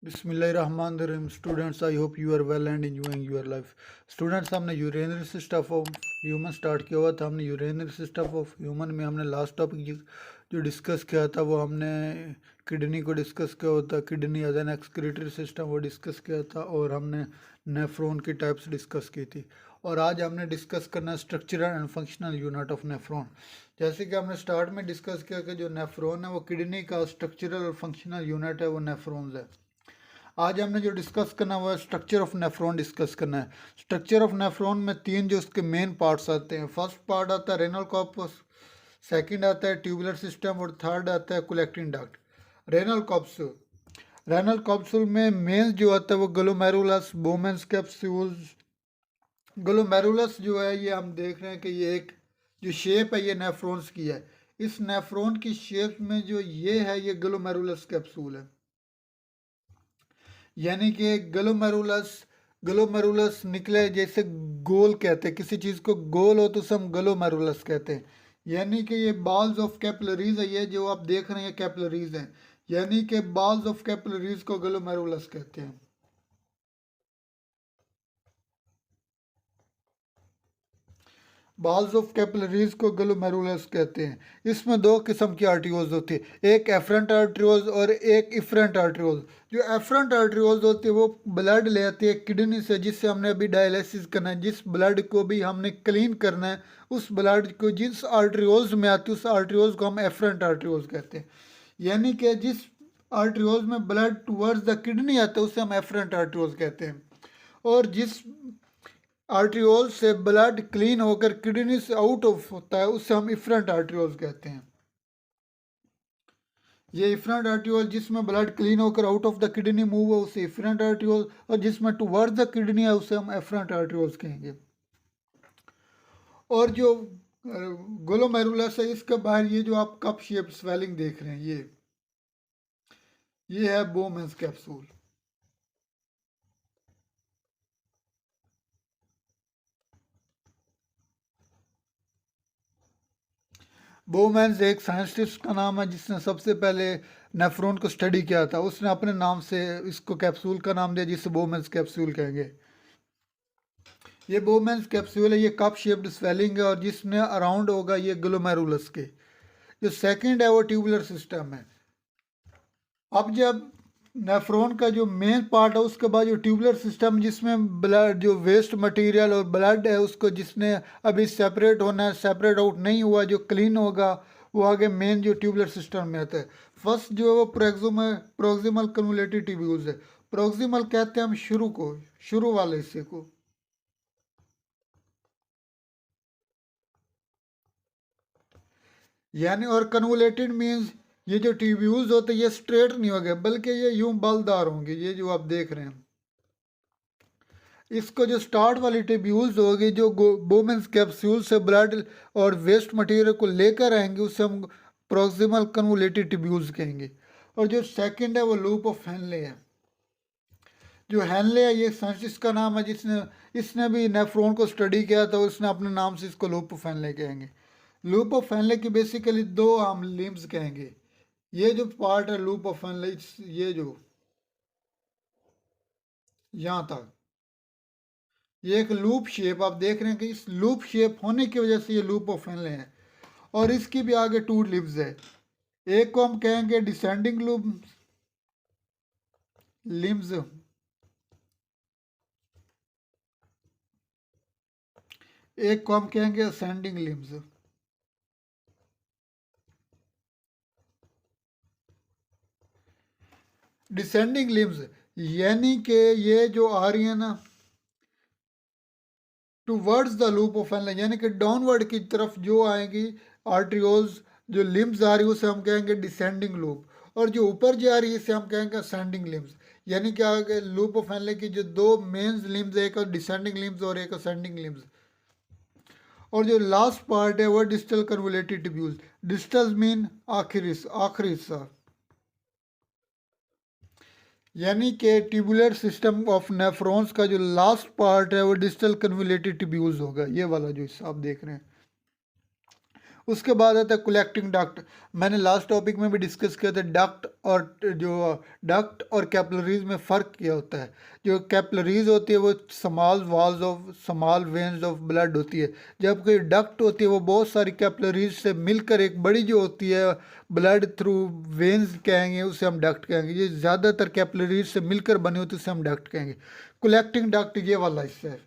बिस्मिल्लाहिर्रहमानिर्रहीम students, I hope you are well and enjoying your life. Students, हमने urinary system of human start किया हुआ था। हमने यूरेनरी सिस्टम ऑफ ह्यूमन में हमने लास्ट टॉपिक जो डिस्कस किया था वो हमने किडनी को डिस्कस किया हुआ था। Kidney as an excretory system वो डिस्कस किया था और हमने नेफ्रॉन की टाइप्स डिस्कस की थी। और आज हमने डिस्कस करना है structural and functional unit of nephron. जैसे कि हमने स्टार्ट में डिस्कस किया कि जो नेफ्रॉन है वो किडनी का स्ट्रक्चरल और फंक्शनल यूनिट है, वो नेफ्रॉन्स है। आज हमने जो डिस्कस करना है वो स्ट्रक्चर ऑफ नेफ्रॉन डिस्कस करना है। स्ट्रक्चर ऑफ नेफ्रॉन में तीन जो उसके मेन पार्ट्स आते हैं। फर्स्ट पार्ट आता है रेनल कॉर्पस, सेकंड आता है ट्यूबुलर सिस्टम और थर्ड आता है collecting duct. Renal corpus, renal corpuscle में मेन जो आता है वो ग्लोमेरुलस, बोमेंस कैप्सूल्स। ग्लोमेरुलस जो है ये हम देख रहे हैं कि ये एक जो शेप है ये नेफ्रॉन्स की है। इस नेफ्रॉन की शेप में जो ये है ये ग्लोमेरुलस कैप्सूल है, यानी कि ग्लोमेरुलस। ग्लोमेरुलस निकले जैसे गोल कहते हैं, किसी चीज़ को गोल हो तो उसे हम ग्लोमेरुलस कहते हैं। यानी कि ये बॉल्स ऑफ कैपिलरीज है, ये जो आप देख रहे हैं कैपिलरीज हैं, यानी कि बॉल्स ऑफ कैपिलरीज को ग्लोमेरुलस कहते हैं। बॉल्स ऑफ कैपिलरीज को ग्लोमेरुलस कहते हैं। इसमें दो किस्म की आर्टियोल्स होती है, एक एफरेंट आर्टियोल्स और एक इफरेंट आर्टियोल्स। जो एफरेंट आर्टियोल्स होती है वो ब्लड ले आती है किडनी से, जिससे हमने अभी डायलिसिस करना है। जिस ब्लड को भी हमने क्लीन करना है उस ब्लड को जिस आर्टियोल्स में आती है उस आर्टियोल्स को हम एफरेंट आर्टियोल्स कहते हैं। यानी कि जिस आर्टियोल्स में ब्लड टुवर्ड्स द किडनी आता है उसे हम एफरेंट आर्टियोल्स कहते हैं। और जिस आर्ट्रियोल से ब्लड क्लीन होकर किडनी से आउट ऑफ होता है उसे हम इफरेंट आर्ट्रियोल्स कहते हैं। ये इफरेंट आर्ट्रियोल जिसमें ब्लड क्लीन होकर out of the kidney move है उसे इफरेंट आर्ट्रियोल, और जिसमें टुवर्ड्स द किडनी है उसे हम एफरेंट आर्ट्रियोल्स कहेंगे। और जो ग्लोमेरुलस है इसके बाहर ये जो आप कप शेप स्वेलिंग देख रहे हैं ये है बोमेंस कैप्सूल। बोमेंस एक साइंटिस्ट का नाम है जिसने सबसे पहले नेफ्रॉन को स्टडी किया था। उसने अपने नाम से इसको कैप्सूल का नाम दिया जिसे बोमेंस कैप्सूल कहेंगे। ये बोमेंस कैप्सूल है, ये कप शेप्ड स्वेलिंग है और जिसने अराउंड होगा ये ग्लोमेरुलस के। जो सेकंड है वो ट्यूबुलर सिस्टम है। अब जब नेफ्रॉन का जो मेन पार्ट है उसके बाद जो ट्यूबुलर सिस्टम जिसमें ब्लड जो वेस्ट मटेरियल और ब्लड है उसको जिसने अभी सेपरेट होना है, सेपरेट आउट नहीं हुआ, जो क्लीन होगा वो आगे मेन जो ट्यूबुलर सिस्टम में आता है। फर्स्ट जो है वो प्रोक्सिमल कन्वोलेटेड ट्यूब्यूल्स है। प्रोक्सिमल कहते हैं हम शुरू वाले हिस्से को। यानी और कन्वोलेटेड मीन्स ये जो ट्यूब्यूल्स होते हैं ये स्ट्रेट नहीं होंगे बल्कि ये यूं बलदार होंगे, ये जो आप देख रहे हैं। इसको जो स्टार्ट वाली ट्यूब्यूल्स होगी जो बोमेंस कैप्सूल से ब्लड और वेस्ट मटेरियल को लेकर आएंगे उसे हम प्रोक्सिमल कन्वोलेटेड ट्यूब्यूल्स कहेंगे। और जो सेकंड है वो लूप ऑफ हेनले है। जो हेनले है ये साइंटिस्ट का नाम है जिसने इसने भी नेफ्रॉन को स्टडी किया था, उसने अपने नाम से इसको लूप ऑफ हेनले कहेंगे। लूप ऑफ हेनले की बेसिकली दो हम लिम्स कहेंगे। ये जो पार्ट है लूप ऑफ हेनले, ये जो यहाँ तक ये एक लूप शेप आप देख रहे हैं कि इस लूप शेप होने की वजह से ये लूप ऑफ हेनले है। और इसकी भी आगे टू लिम्स है, एक को हम कहेंगे डिसेंडिंग लिम्स, एक को हम कहेंगे असेंडिंग लिम्स। डिसेंडिंग लिम्स यानी कि ये जो आ रही है ना towards the loop of Henle, यानी कि डाउनवर्ड की तरफ जो आएगी आर्ट्रियोल्स, जो लिम्स आ रही है उसे हम कहेंगे डिसेंडिंग लूप, और जो ऊपर जा रही है इसे हम कहेंगे असेंडिंग लिम्स। यानी कि आगे लूप ऑफ हेनले की जो दो मेन लिम्स है, एक डिसेंडिंग लिम्स और एक असेंडिंग लिम्स। और जो लास्ट पार्ट है वो distal convoluted tubules. Distal mean आखिरी आखिरी हिस्सा, यानी कि ट्यूबुलर सिस्टम ऑफ नेफ्रॉन्स का जो लास्ट पार्ट है वो डिस्टल कन्वोलेटेड ट्यूब्यूल्स होगा, ये वाला जो हिस्सा आप देख रहे हैं। उसके बाद आता है कलेक्टिंग डक्ट। मैंने लास्ट टॉपिक में भी डिस्कस किया था डक्ट और कैपिलरीज में फ़र्क क्या होता है। जो कैपिलरीज होती है वो स्मॉल वेन्स ऑफ ब्लड होती है, जबकि डक्ट होती है वो बहुत सारी कैपिलरीज से मिलकर एक बड़ी जो होती है ब्लड थ्रू वेन्स कहेंगे, उसे हम डक्ट कहेंगे। ये ज़्यादातर कैपिलरीज से मिलकर बनी होती है, उसे हम डक्ट कहेंगे। कलेक्टिंग डक्ट ये वाला हिस्सा है,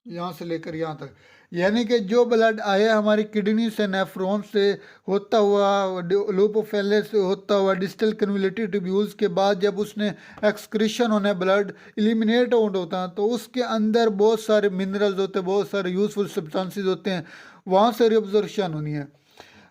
यहाँ से लेकर यहाँ तक, यानी कि जो ब्लड आया हमारी किडनी से, नेफ्रॉन से होता हुआ, लूपोफेलेस से होता हुआ डिस्टल कन्वोल्यूटिव ट्यूब्यूल्स के बाद जब उसने एक्सक्रीशन होना है, ब्लड एलिमिनेट आउट होता है, तो उसके अंदर बहुत सारे मिनरल्स होते हैं, बहुत सारे यूजफुल सब्सटेंसेस होते हैं, वहाँ से रिअब्जॉर्प्शन होनी है।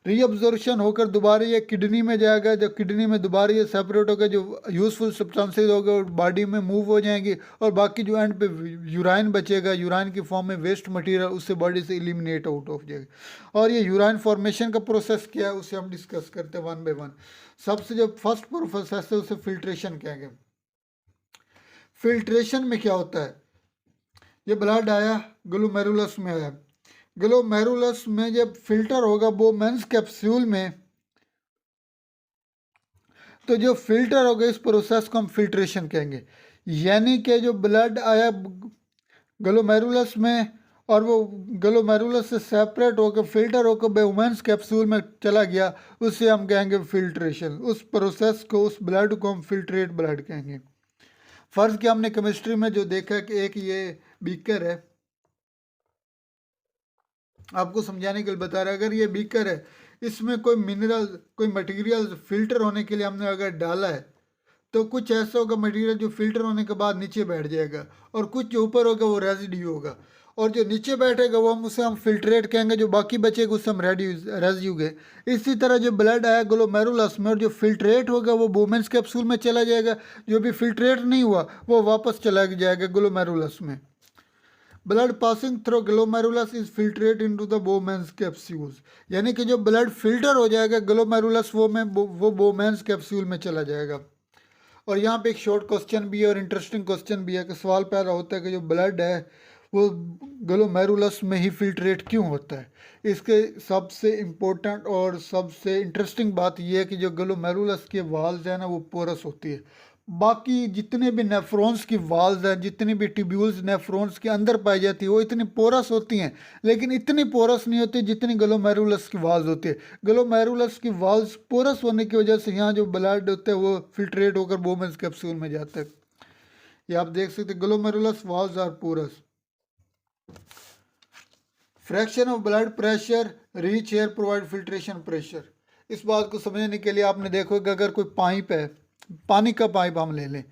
रीअब्जॉर्प्शन होकर दोबारा ये किडनी में जाएगा, जब किडनी में दोबारा ये सेपरेट होकर जो यूजफुल सब्सटेंसेस होगा बॉडी में मूव हो जाएंगी, और बाकी जो एंड पे यूराइन बचेगा, यूराइन की फॉर्म में वेस्ट मटेरियल उससे बॉडी से एलिमिनेट आउट हो जाएगा। और ये यूराइन फॉर्मेशन का प्रोसेस क्या है उसे हम डिस्कस करते हैं वन बाय वन। सबसे जो फर्स्ट प्रोसेस है उसे फिल्ट्रेशन कहेंगे। फिल्ट्रेशन में क्या होता है, ये ब्लड आया ग्लोमेरुलस में आया, ग्लोमेरुलस में जब फिल्टर होगा बोमेंस कैप्सूल में, तो जो फिल्टर होगा इस प्रोसेस को हम फिल्ट्रेशन कहेंगे। यानी कि जो ब्लड आया ग्लोमेरुलस में और वो ग्लोमेरुलस से सेपरेट होकर फिल्टर होकर बोमेंस कैप्सूल में चला गया, उसे हम कहेंगे फिल्ट्रेशन। उस प्रोसेस को, उस ब्लड को हम फिल्ट्रेट ब्लड कहेंगे। फर्ज किया हमने केमिस्ट्री में जो देखा कि एक ये बीकर है, आपको समझाने के लिए बता रहा है, अगर ये बीकर है इसमें कोई मिनरल, कोई मटेरियल फिल्टर होने के लिए हमने अगर डाला है, तो कुछ ऐसा होगा मटेरियल जो फिल्टर होने के बाद नीचे बैठ जाएगा, और कुछ जो ऊपर होगा वो रेजिड्यू होगा, और जो नीचे बैठेगा वो हम फिल्ट्रेट कहेंगे, जो बाकी बचेगा उसे हम रेजिड्यू कहेंगे। इसी तरह जो ब्लड आया ग्लोमेरुलस में और जो फिल्ट्रेट होगा वो बोमेंस कैप्सूल में चला जाएगा, जो भी फिल्ट्रेट नहीं हुआ वो वापस चला जाएगा ग्लोमेरुलस में। Blood passing through glomerulus is filtrate into the बोमेंस capsules, यानी कि जो ब्लड फिल्टर हो जाएगा ग्लोमेरुलस वो बोमेंस कैप्सूल में चला जाएगा। और यहाँ पे एक शॉर्ट क्वेश्चन भी है और इंटरेस्टिंग क्वेश्चन भी है कि सवाल पैदा होता है कि जो ब्लड है वो ग्लोमेरुलस में ही फिल्ट्रेट क्यों होता है। इसके सबसे इम्पोर्टेंट और सबसे इंटरेस्टिंग बात यह है कि जो ग्लोमेरुलस के वाल्स हैं ना वो पोरस होती है। बाकी जितने भी नेफ्रॉन्स की वाल्स हैं, जितनी भी ट्यूब्यूल्स नेफ्रॉन्स के अंदर पाई जाती है वो इतनी पोरस होती हैं, लेकिन इतनी पोरस नहीं होती जितनी ग्लोमेरुलस की वाल्स होती है। ग्लोमेरुलस की वाल्स पोरस होने की वजह से यहाँ जो ब्लड होता है वो फिल्ट्रेट होकर बोमेंस कैप्सूल में जाता है। ये आप देख सकते हैं, glomerulus walls are porous. Fraction of blood pressure reach air provide filtration pressure. इस बात को समझने के लिए आपने देखो कि अगर कोई पाइप है, पानी का पाइप हम ले लें,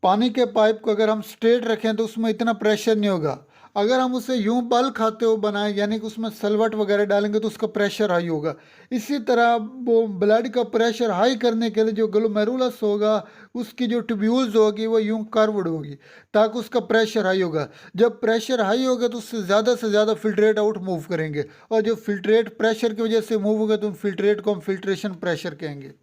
पानी के पाइप को अगर हम स्ट्रेट रखें तो उसमें इतना प्रेशर नहीं होगा। अगर हम उसे यूं बल खाते हुए बनाएं, यानी कि उसमें सलवट वगैरह डालेंगे तो उसका प्रेशर हाई होगा। इसी तरह वो ब्लड का प्रेशर हाई करने के लिए जो ग्लोमेरुलस होगा उसकी जो ट्यूब्यूल्स होगी वो यूं कर्व्ड होगी ताकि उसका प्रेशर हाई होगा। जब प्रेशर हाई होगा तो उससे ज़्यादा फिल्ट्रेट आउट मूव करेंगे, और जो फिल्ट्रेट प्रेशर की वजह से मूव होगा तो फिल्ट्रेट को हम फिल्ट्रेशन प्रेशर कहेंगे।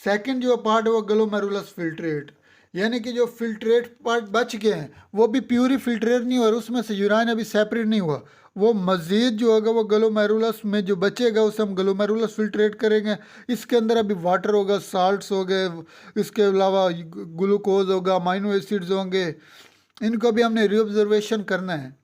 सेकंड जो पार्ट है वो ग्लोमेरुलस फिल्ट्रेट, यानी कि जो फिल्ट्रेट पार्ट बच गए हैं वो भी प्यूरी फिल्ट्रेट नहीं हुआ, उसमें से यूराइन अभी सेपरेट नहीं हुआ, वो मज़ीद जो होगा वो ग्लोमेरुलस में जो बचेगा उसे हम ग्लोमेरुलस फिल्ट्रेट करेंगे। इसके अंदर अभी वाटर होगा, साल्ट्स हो गए, इसके अलावा ग्लूकोज होगा, अमाइनो एसिड्स होंगे, इनको भी हमने रीऑब्जर्वेशन करना है।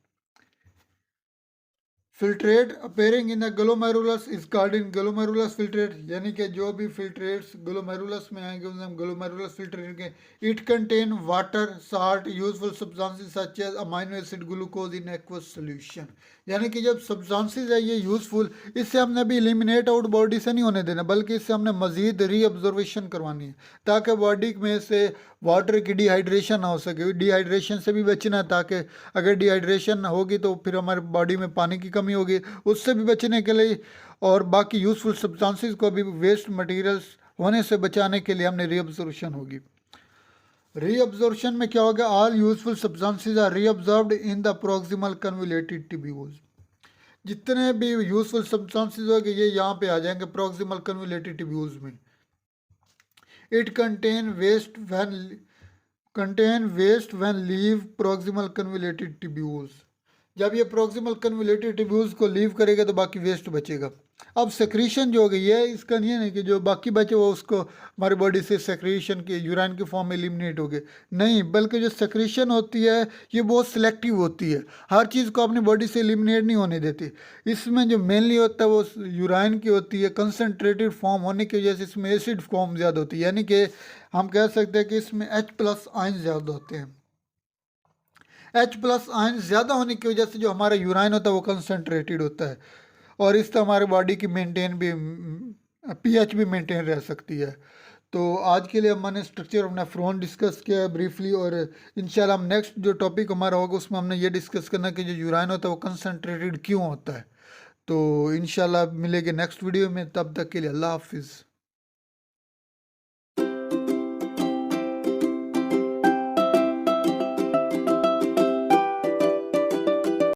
Filtrate appearing in the glomerulus is called in glomerulus filtrate, यानी कि जो भी फिल्ट्रेट्स ग्लोमेरुलस में आएंगे उन्हें हम ग्लोमेरुलस फिल्ट्रेट कहेंगे। It contain water, salt, useful substances such as amino acid, glucose in aqueous solution, यानी कि जब सब्सटेंसेस है ये यूजफुल, इससे हमने अभी एलिमिनेट आउट बॉडी से नहीं होने देना, बल्कि इससे हमने मजीद रीअब्जॉर्वेशन करवानी है ताकि बॉडी में से वाटर की डिहाइड्रेशन ना हो सके। डिहाइड्रेशन से भी बचना है, ताकि अगर डिहाइड्रेशन होगी तो फिर हमारे बॉडी में पानी की कमी होगी, उससे भी बचने के लिए और बाकी यूजफुल सब्सटेंसेस को भी वेस्ट मटेरियल्स होने से बचाने के लिए हमने रीअब्जॉर्प्शन होगी। रीअब्जॉर्प्शन में क्या होगा, all useful substances are reabsorbed in the proximal convoluted tubules, जितने भी यूजफुल सब्सटेंसेस होंगे ये यहाँ पे आ जाएंगे प्रॉक्सिमल कन्वोल्यूटेड ट्यूब्यूल्स में। It contain waste when leave proximal convoluted tubules, जब ये प्रॉक्सिमल कन्वोल्यूटेड ट्यूब्यूल्स को लीव करेगा तो बाकी वेस्ट बचेगा। अब सेक्रीशन जो हो गई है, इसका नहीं है ना कि जो बाकी बचे वो उसको हमारी बॉडी से सेक्रीशन के यूराइन के फॉर्म में एलिमिनेट हो गए, नहीं, बल्कि जो सेक्रीशन होती है ये बहुत सिलेक्टिव होती है, हर चीज़ को अपनी बॉडी से एलिमिनेट नहीं होने देती। इसमें जो मेनली होता है वो यूराइन की होती है, कंसनट्रेटेड फॉर्म होने की वजह से इसमें एसिड फॉर्म ज़्यादा होती है, यानी कि हम कह सकते हैं कि इसमें H+ आयन ज़्यादा होते हैं। H+ आयन ज़्यादा होने की वजह से जो हमारा यूराइन होता है वो कंसनट्रेटेड होता है, और इससे हमारे बॉडी की मेंटेन भी pH भी मेंटेन रह सकती है। तो आज के लिए हमने स्ट्रक्चर ऑफ नेफ्रॉन डिस्कस किया है ब्रीफली, और इंशाल्लाह हम नेक्स्ट जो टॉपिक हमारा होगा उसमें हमने ये डिस्कस करना कि जो यूराइन होता है वो कंसनट्रेटेड क्यों होता है। तो इंशाल्लाह मिलेंगे नेक्स्ट वीडियो में, तब तक के लिए अल्लाह हाफिज़।